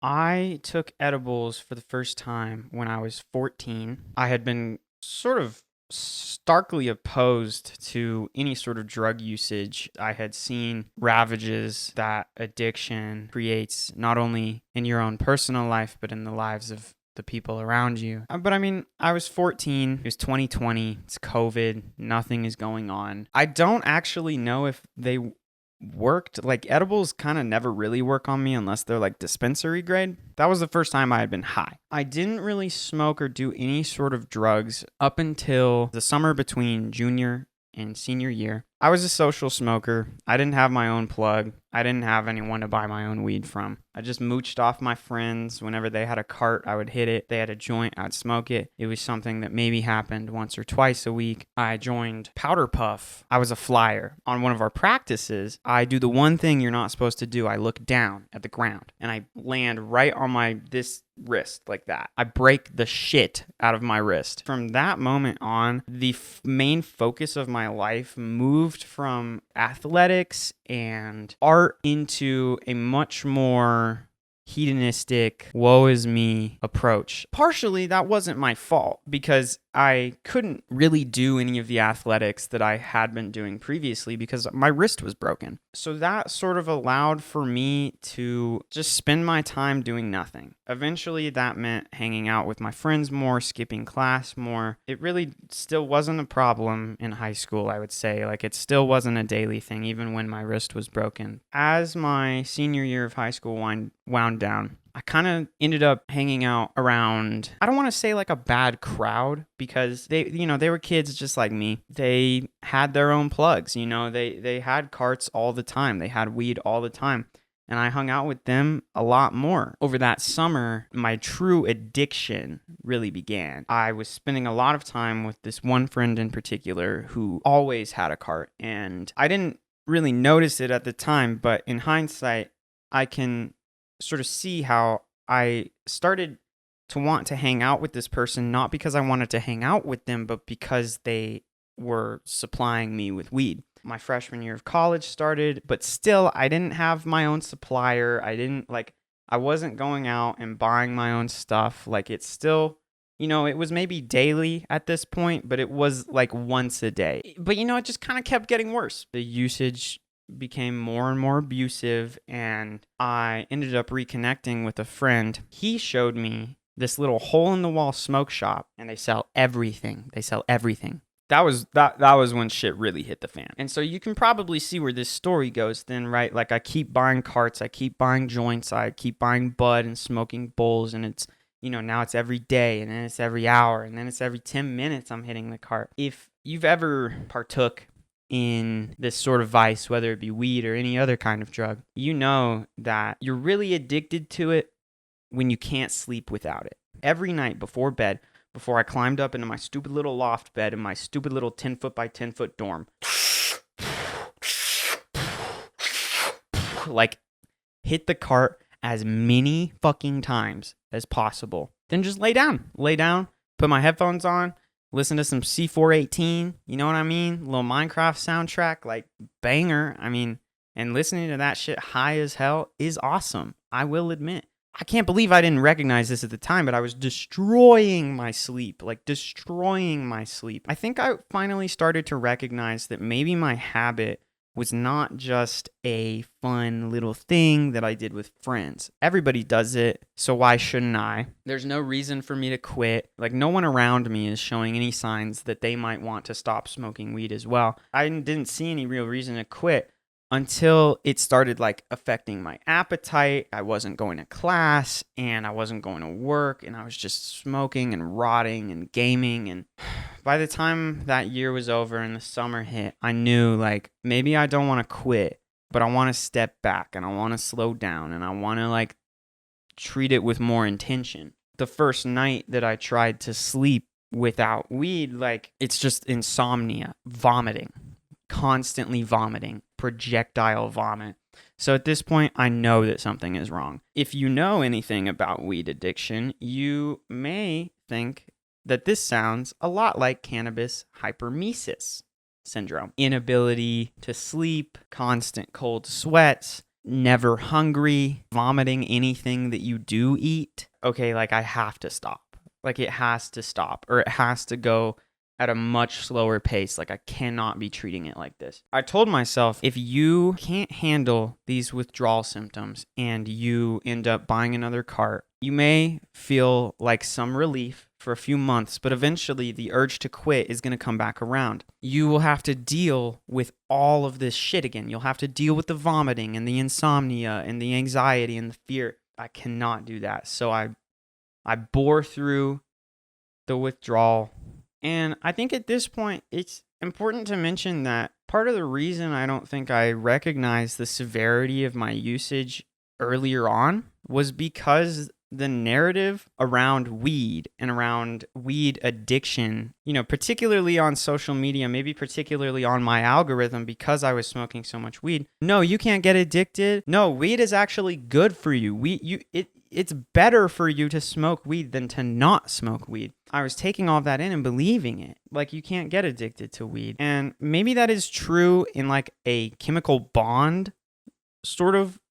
I took edibles for the first time when I was 14. I had been sort of starkly opposed to any sort of drug usage. I had seen ravages that addiction creates not only in your own personal life, but in the lives of the people around you. But I mean, I was 14. It was 2020. It's COVID. Nothing is going on. I don't actually know if they worked. Like, edibles kind of never really work on me unless they're like dispensary grade. That was the first time I had been high. I didn't really smoke or do any sort of drugs up until the summer between junior and senior year. I was a social smoker. I didn't have my own plug. I didn't have anyone to buy my own weed from. I just mooched off my friends. Whenever they had a cart, I would hit it. They had a joint, I'd smoke it. It was something that maybe happened once or twice a week. I joined Powder Puff. I was a flyer. On one of our practices, I do the one thing you're not supposed to do. I look down at the ground and I land right on this wrist like that. I break the shit out of my wrist. From that moment on, the main focus of my life moved from athletics and art into a much more hedonistic, woe is me approach. Partially, that wasn't my fault because I couldn't really do any of the athletics that I had been doing previously because my wrist was broken. So that sort of allowed for me to just spend my time doing nothing. Eventually, that meant hanging out with my friends more, skipping class more. It really still wasn't a problem in high school, I would say. Like, it still wasn't a daily thing, even when my wrist was broken. As my senior year of high school wound down, I kind of ended up hanging out around, I don't want to say like a bad crowd because they were kids just like me. They had their own plugs, they had carts all the time. They had weed all the time. And I hung out with them a lot more. Over that summer, my true addiction really began. I was spending a lot of time with this one friend in particular who always had a cart. And I didn't really notice it at the time, but in hindsight, I can sort of see how I started to want to hang out with this person, not because I wanted to hang out with them, but because they were supplying me with weed. My freshman year of college started, but still, I didn't have my own supplier. I wasn't going out and buying my own stuff. Like, it's still, it was maybe daily at this point, but it was like once a day. But, it just kind of kept getting worse. The usage became more and more abusive, and I ended up reconnecting with a friend. He showed me this little hole-in-the-wall smoke shop, and they sell everything. That was when shit really hit the fan. And so you can probably see where this story goes then, right? Like, I keep buying carts, I keep buying joints, I keep buying bud and smoking bowls, and it's, now it's every day, and then it's every hour, and then it's every 10 minutes I'm hitting the cart. If you've ever partook in this sort of vice, whether it be weed or any other kind of drug, you know that you're really addicted to it when you can't sleep without it. Every night before bed, before I climbed up into my stupid little loft bed in my stupid little 10 foot by 10 foot dorm, like, hit the cart as many fucking times as possible. Then just lay down, put my headphones on, listen to some C418, you know what I mean? Little Minecraft soundtrack, like, banger. I mean, and listening to that shit high as hell is awesome, I will admit. I can't believe I didn't recognize this at the time, but I was destroying my sleep. I think I finally started to recognize that maybe my habit was not just a fun little thing that I did with friends. Everybody does it, so why shouldn't I? There's no reason for me to quit. Like, no one around me is showing any signs that they might want to stop smoking weed as well. I didn't see any real reason to quit until it started, like, affecting my appetite. I wasn't going to class, and I wasn't going to work, and I was just smoking and rotting and gaming. And by the time that year was over and the summer hit, I knew, like, maybe I don't want to quit, but I want to step back, and I want to slow down, and I want to, like, treat it with more intention. The first night that I tried to sleep without weed, like, it's just insomnia, vomiting, constantly vomiting, projectile vomit. So at this point, I know that something is wrong. If you know anything about weed addiction, you may think that this sounds a lot like cannabis hyperemesis syndrome. Inability to sleep, constant cold sweats, never hungry, vomiting anything that you do eat. Okay, like I have to stop. Like it has to stop, or it has to go at a much slower pace. Like I cannot be treating it like this. I told myself, if you can't handle these withdrawal symptoms and you end up buying another cart, you may feel like some relief for a few months, but eventually the urge to quit is going to come back around. You will have to deal with all of this shit again. You'll have to deal with the vomiting and the insomnia and the anxiety and the fear. I cannot do that. So I bore through the withdrawal. And I think at this point, it's important to mention that part of the reason I don't think I recognized the severity of my usage earlier on was because the narrative around weed and around weed addiction, particularly on social media, maybe particularly on my algorithm, because I was smoking so much weed. No, you can't get addicted. No, weed is actually good for you. It's better for you to smoke weed than to not smoke weed. I was taking all of that in and believing it. Like, you can't get addicted to weed. And maybe that is true in like a chemical bond sort of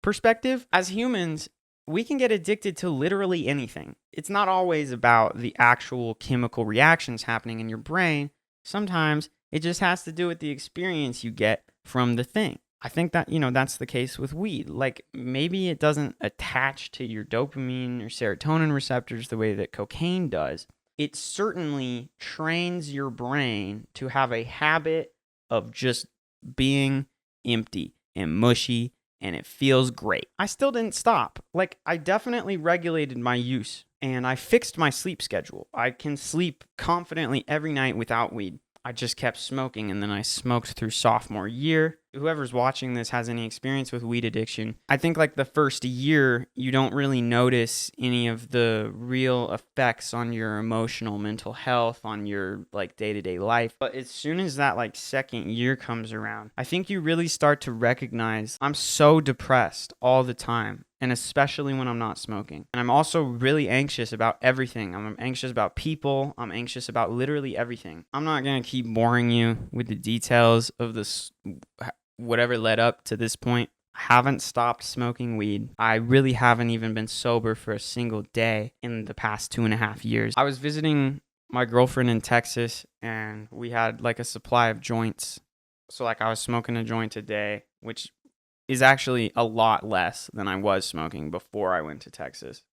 perspective. As humans, we can get addicted to literally anything. It's not always about the actual chemical reactions happening in your brain. Sometimes it just has to do with the experience you get from the thing. I think that, that's the case with weed. Like, maybe it doesn't attach to your dopamine or serotonin receptors the way that cocaine does. It certainly trains your brain to have a habit of just being empty and mushy, and it feels great. I still didn't stop. Like, I definitely regulated my use, and I fixed my sleep schedule. I can sleep confidently every night without weed. I just kept smoking, and then I smoked through sophomore year. Whoever's watching this has any experience with weed addiction, I think like the first year, you don't really notice any of the real effects on your emotional, mental health, on your like day-to-day life. But as soon as that like second year comes around, I think you really start to recognize I'm so depressed all the time. And especially when I'm not smoking. And I'm also really anxious about everything. I'm anxious about people. I'm anxious about literally everything. I'm not going to keep boring you with the details of this, whatever led up to this point. I haven't stopped smoking weed. I really haven't even been sober for a single day in the past 2.5 years. I was visiting my girlfriend in Texas, and we had like a supply of joints. So like I was smoking a joint a day, which is actually a lot less than I was smoking before I went to Texas.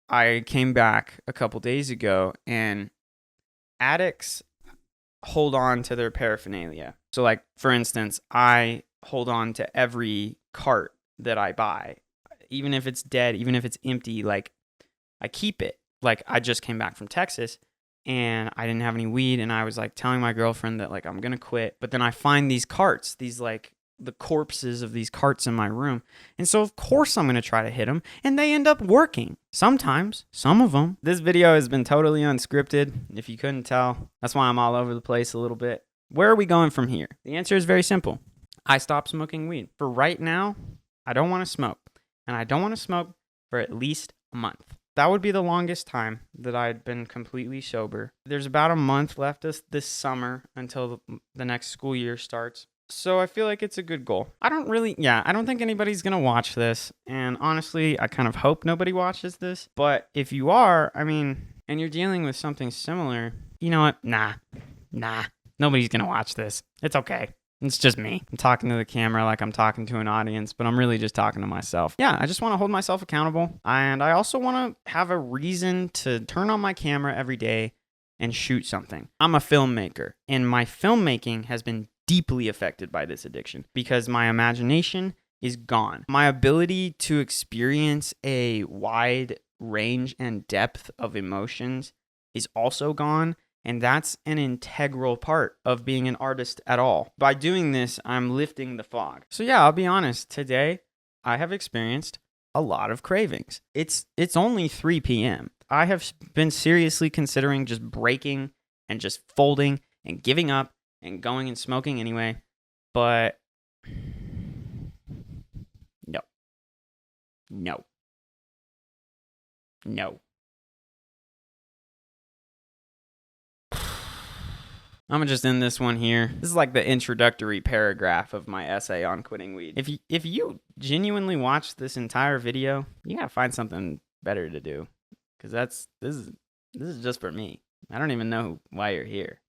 I came back a couple days ago, and addicts hold on to their paraphernalia. So like, for instance, I hold on to every cart that I buy. Even if it's dead, even if it's empty, like I keep it. Like I just came back from Texas and I didn't have any weed, and I was like telling my girlfriend that like I'm going to quit. But then I find these carts, these like the corpses of these carts in my room. And so of course I'm going to try to hit them, and they end up working. Sometimes, some of them. This video has been totally unscripted, if you couldn't tell. That's why I'm all over the place a little bit. Where are we going from here? The answer is very simple. I stopped smoking weed. For right now, I don't want to smoke. And I don't want to smoke for at least a month. That would be the longest time that I'd been completely sober. There's about a month left this summer until the next school year starts. So I feel like it's a good goal. I don't think anybody's going to watch this. And honestly, I kind of hope nobody watches this. But if you are, and you're dealing with something similar, you know what? Nah, nobody's going to watch this. It's okay. It's just me. I'm talking to the camera like I'm talking to an audience, but I'm really just talking to myself. Yeah, I just want to hold myself accountable. And I also want to have a reason to turn on my camera every day and shoot something. I'm a filmmaker, and my filmmaking has been deeply affected by this addiction because my imagination is gone. My ability to experience a wide range and depth of emotions is also gone. And that's an integral part of being an artist at all. By doing this, I'm lifting the fog. So yeah, I'll be honest. Today, I have experienced a lot of cravings. It's only 3 p.m. I have been seriously considering just breaking and just folding and giving up and going and smoking anyway. But no. I'm gonna just end this one here. This is like the introductory paragraph of my essay on quitting weed. If you genuinely watch this entire video, you gotta find something better to do, because this is just for me. I don't even know why you're here.